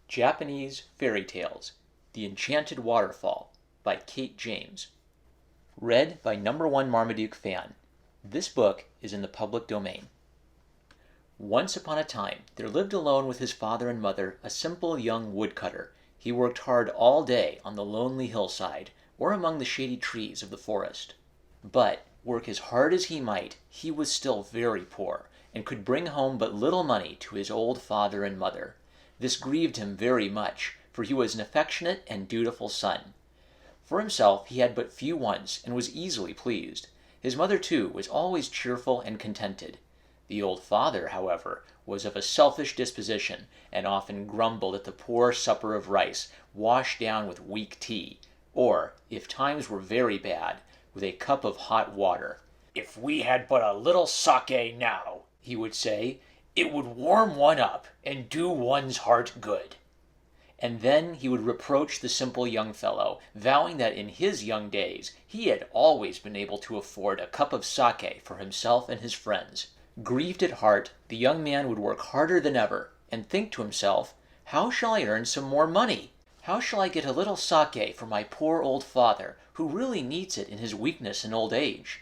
Japanese Fairy Tales, The Enchanted Waterfall by Kate James. Read by #1 Marmaduke fan. This book is in the public domain. Once upon a time, there lived alone with his father and mother a simple young woodcutter. He worked hard all day on the lonely hillside or among the shady trees of the forest. But, work as hard as he might, he was still very poor, and could bring home but little money to his old father and mother. This grieved him very much, for he was an affectionate and dutiful son. For himself he had but few wants, and was easily pleased. His mother, too, was always cheerful and contented. The old father, however, was of a selfish disposition, and often grumbled at the poor supper of rice, washed down with weak tea, or, if times were very bad, with a cup of hot water. "If we had but a little sake now," he would say, "it would warm one up and do one's heart good." And then he would reproach the simple young fellow, vowing that in his young days he had always been able to afford a cup of sake for himself and his friends. Grieved at heart, the young man would work harder than ever, and think to himself, "How shall I earn some more money? How shall I get a little sake for my poor old father, who really needs it in his weakness and old age?"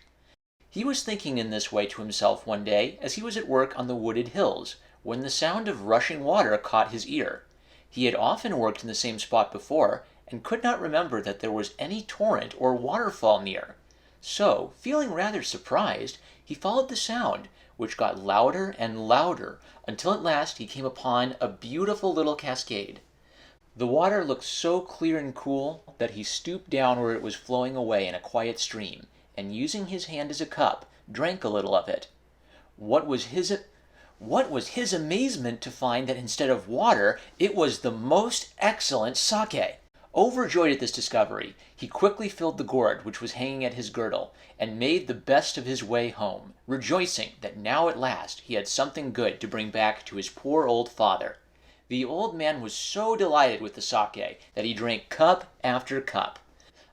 He was thinking in this way to himself one day as he was at work on the wooded hills, when the sound of rushing water caught his ear. He had often worked in the same spot before, and could not remember that there was any torrent or waterfall near. So, feeling rather surprised, he followed the sound, which got louder and louder, until at last he came upon a beautiful little cascade. The water looked so clear and cool that he stooped down where it was flowing away in a quiet stream, and using his hand as a cup, drank a little of it. What was his amazement to find that instead of water, it was the most excellent sake! Overjoyed at this discovery, he quickly filled the gourd which was hanging at his girdle, and made the best of his way home, rejoicing that now at last he had something good to bring back to his poor old father. The old man was so delighted with the sake that he drank cup after cup.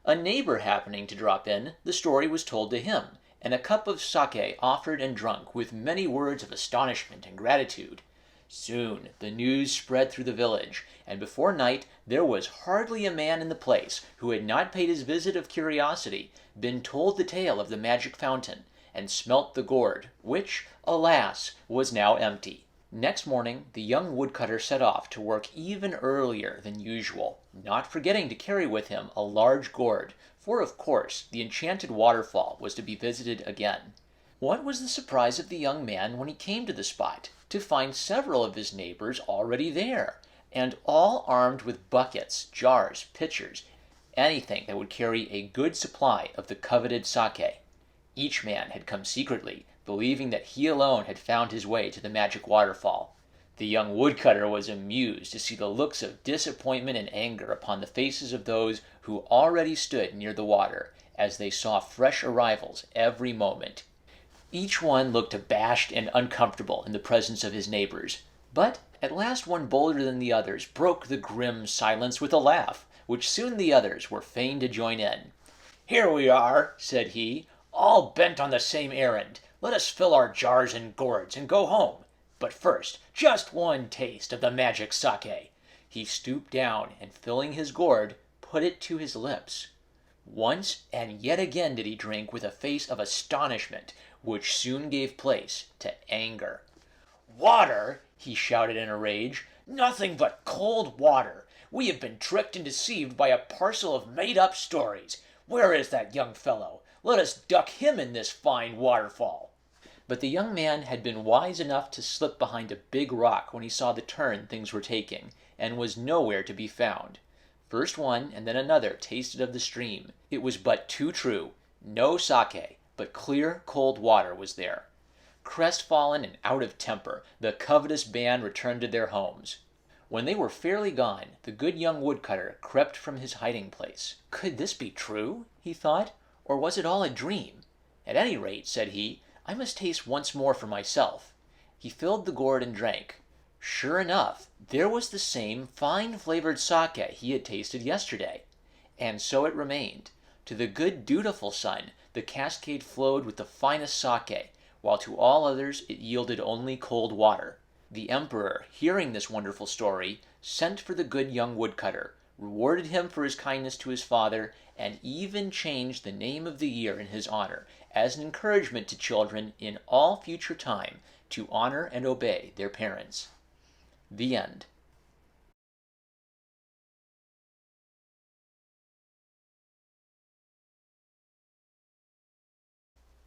A neighbor happening to drop in, the story was told to him, and a cup of sake offered and drunk with many words of astonishment and gratitude. Soon the news spread through the village, and before night there was hardly a man in the place who had not paid his visit of curiosity, been told the tale of the magic fountain, and smelt the gourd, which, alas, was now empty. Next morning the young woodcutter set off to work even earlier than usual, not forgetting to carry with him a large gourd, for of course the enchanted waterfall was to be visited again. What was the surprise of the young man when he came to the spot, to find several of his neighbors already there, and all armed with buckets, jars, pitchers, anything that would carry a good supply of the coveted sake. Each man had come secretly, believing that he alone had found his way to the magic waterfall. The young woodcutter was amused to see the looks of disappointment and anger upon the faces of those who already stood near the water, as they saw fresh arrivals every moment. Each one looked abashed and uncomfortable in the presence of his neighbors, but at last one bolder than the others broke the grim silence with a laugh, which soon the others were fain to join in. "Here we are," said he, "all bent on the same errand. Let us fill our jars and gourds and go home. But first, just one taste of the magic sake." He stooped down, and filling his gourd, put it to his lips. Once and yet again did he drink with a face of astonishment, which soon gave place to anger. "Water!" he shouted in a rage. "Nothing but cold water! We have been tricked and deceived by a parcel of made-up stories. Where is that young fellow? Let us duck him in this fine waterfall." But the young man had been wise enough to slip behind a big rock when he saw the turn things were taking, and was nowhere to be found. First one and then another tasted of the stream. It was but too true. No sake, but clear, cold water was there. Crestfallen and out of temper, the covetous band returned to their homes. When they were fairly gone, the good young woodcutter crept from his hiding place. "Could this be true?" he thought, "or was it all a dream? At any rate," said he, "I must taste once more for myself." He filled the gourd and drank. Sure enough, there was the same fine-flavored sake he had tasted yesterday. And so it remained. To the good dutiful son, the cascade flowed with the finest sake, while to all others it yielded only cold water. The emperor, hearing this wonderful story, sent for the good young woodcutter, rewarded him for his kindness to his father, and even changed the name of the year in his honor, as an encouragement to children in all future time to honor and obey their parents. The end.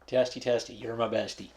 Testy, testy, you're my bestie.